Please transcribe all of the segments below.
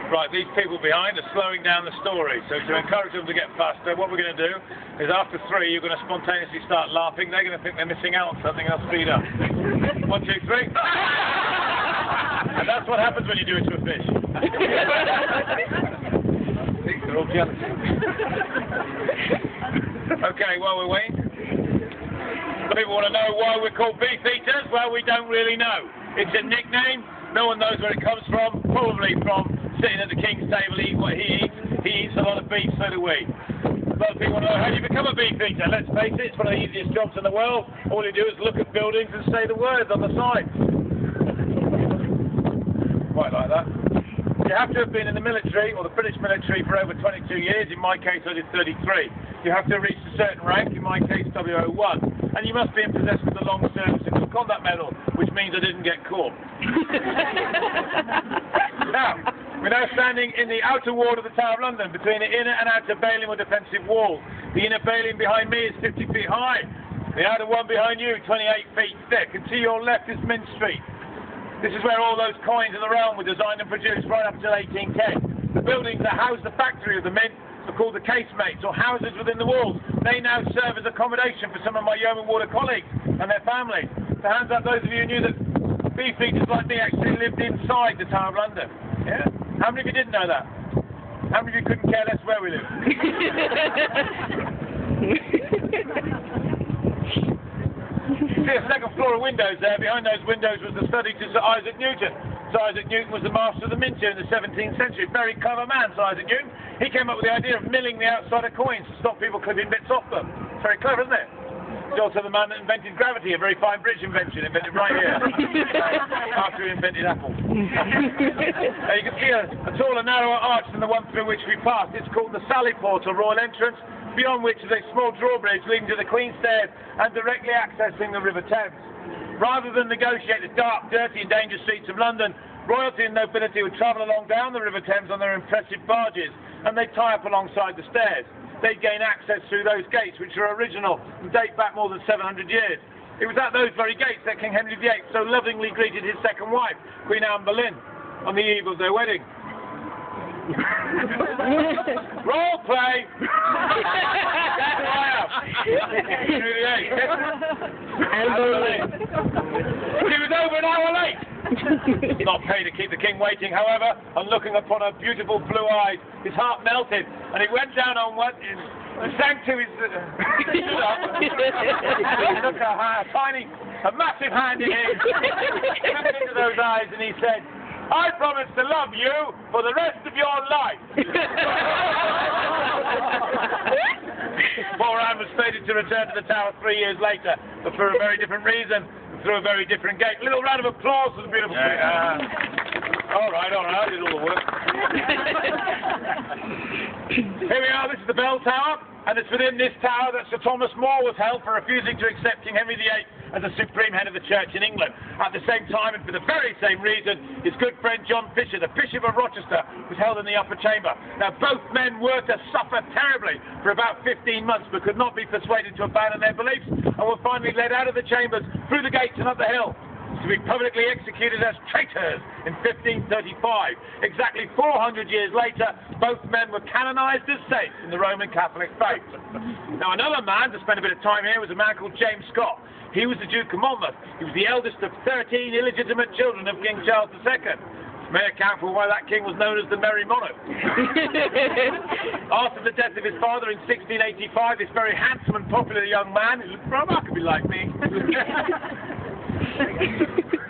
Right, these people behind are slowing down the story, so to encourage them to get faster, what we're going to do is after 3 you're going to spontaneously start laughing. They're going to think they're missing out on something, and they'll speed up. 1, 2, 3. And that's what happens when you do it to a fish. They're all jealous. Okay, while we're waiting, people want to know why we're called beef eaters. Well, we don't really know. It's a nickname. No one knows where it comes from. Probably from sitting at the king's table, eating what he eats. He eats a lot of beef, so do we. A lot of people want to know, how do you become a beef eater? Let's face it, it's one of the easiest jobs in the world. All you do is look at buildings and say the words on the side. Quite like that. You have to have been in the military, or the British military, for over 22 years. In my case, I did 33. You have to have reached a certain rank, in my case, W01. And you must be in possession of the Long Service and Good Conduct Medal, which means I didn't get caught. Now, we're now standing in the outer ward of the Tower of London, between the inner and outer bailey or defensive walls. The inner bailey behind me is 50 feet high. The outer one behind you, 28 feet thick. And to your left is Mint Street. This is where all those coins in the realm were designed and produced right up until 1810. The buildings that house the factory of the mint are called the casemates, or houses within the walls. They now serve as accommodation for some of my Yeoman Warder colleagues and their families. So hands up those of you who knew that beef eaters like me actually lived inside the Tower of London. Yeah? How many of you didn't know that? How many of you couldn't care less where we live? See a second floor of windows there. Behind those windows was the study to Sir Isaac Newton. Sir Isaac Newton was the master of the mint here in the 17th century. Very clever man, Sir Isaac Newton. He came up with the idea of milling the outside of coins to stop people clipping bits off them. It's very clever, isn't it? He's also the man that invented gravity, a very fine British invention, invented right here, after he invented Apple. You can see a taller, narrower arch than the one through which we passed. It's called the Sally Port, or Royal Entrance, beyond which is a small drawbridge leading to the Queen's Stairs and directly accessing the River Thames. Rather than negotiate the dark, dirty and dangerous streets of London, royalty and nobility would travel along down the River Thames on their impressive barges, and they'd tie up alongside the stairs. They'd gain access through those gates, which are original and date back more than 700 years. It was at those very gates that King Henry VIII so lovingly greeted his second wife, Queen Anne Boleyn, on the eve of their wedding. Role play! That's who I am. Anne Boleyn. She was over an hour late. Not pay to keep the king waiting, however, on looking upon her beautiful blue eyes, his heart melted, and he went down on one and sank to his stood up. He took a massive hand in his, looked into those eyes, and he said, "I promise to love you for the rest of your life." Poor Anne was fated to return to the Tower 3 years later, but for a very different reason. Through a very different gate. A little round of applause for the beautiful queen. All right, I did all the work. Here we are, this is the bell tower, and it's within this tower that Sir Thomas More was held for refusing to accept King Henry VIII as the supreme head of the church in England. At the same time, and for the very same reason, his good friend John Fisher, the Bishop of Rochester, was held in the upper chamber. Now, both men were to suffer terribly for about 15 months, but could not be persuaded to abandon their beliefs, and were finally led out of the chambers, through the gates and up the hill, to be publicly executed as traitors in 1535. Exactly 400 years later, both men were canonized as saints in the Roman Catholic faith. Now, another man to spend a bit of time here was a man called James Scott. He was the Duke of Monmouth. He was the eldest of 13 illegitimate children of King Charles II. This may account for why that king was known as the Merry Monarch. After the death of his father in 1685, this very handsome and popular young man, who looked remarkably like me,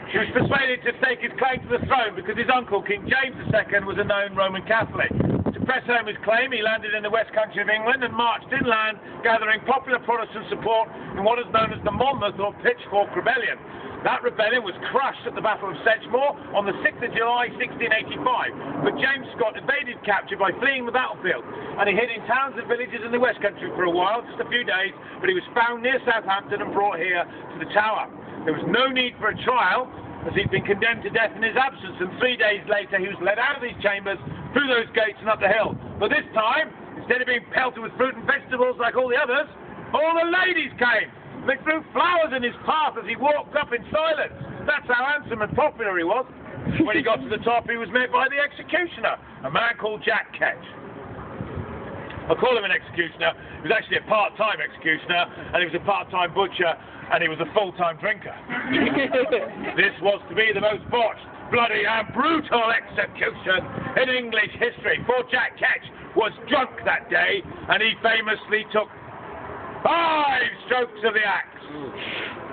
he was persuaded to stake his claim to the throne because his uncle, King James II, was a known Roman Catholic. To press home his claim, he landed in the west country of England and marched inland, gathering popular Protestant support in what is known as the Monmouth or Pitchfork Rebellion. That rebellion was crushed at the Battle of Sedgemoor on the 6th of July 1685, but James Scott evaded capture by fleeing the battlefield, and he hid in towns and villages in the west country for a while, just a few days, but he was found near Southampton and brought here to the Tower. There was no need for a trial, as he'd been condemned to death in his absence, and 3 days later he was led out of these chambers, through those gates and up the hill. But this time, instead of being pelted with fruit and vegetables like all the others, all the ladies came. They threw flowers in his path as he walked up in silence. That's how handsome and popular he was. When he got to the top, he was met by the executioner, a man called Jack Ketch. I call him an executioner. He was actually a part-time executioner, and he was a part-time butcher, and he was a full-time drinker. This was to be the most botched, bloody and brutal execution in English history, for Jack Ketch was drunk that day, and he famously took 5 strokes of the axe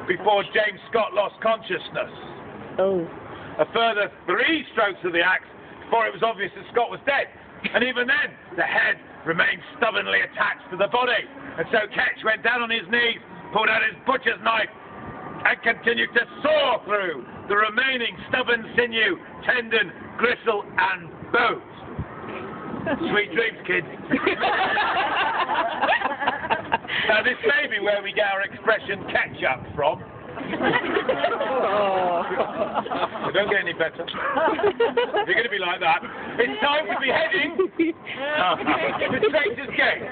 before James Scott lost consciousness. A further 3 strokes of the axe before it was obvious that Scott was dead. And even then, the head remained stubbornly attached to the body. And so Ketch went down on his knees, pulled out his butcher's knife, and continued to saw through the remaining stubborn sinew, tendon, gristle, and bones. Sweet dreams, kid. Now, this may be where we get our expression ketchup from. It don't get any better. If you're going to be like that, it's time for beheading the traitor's gate.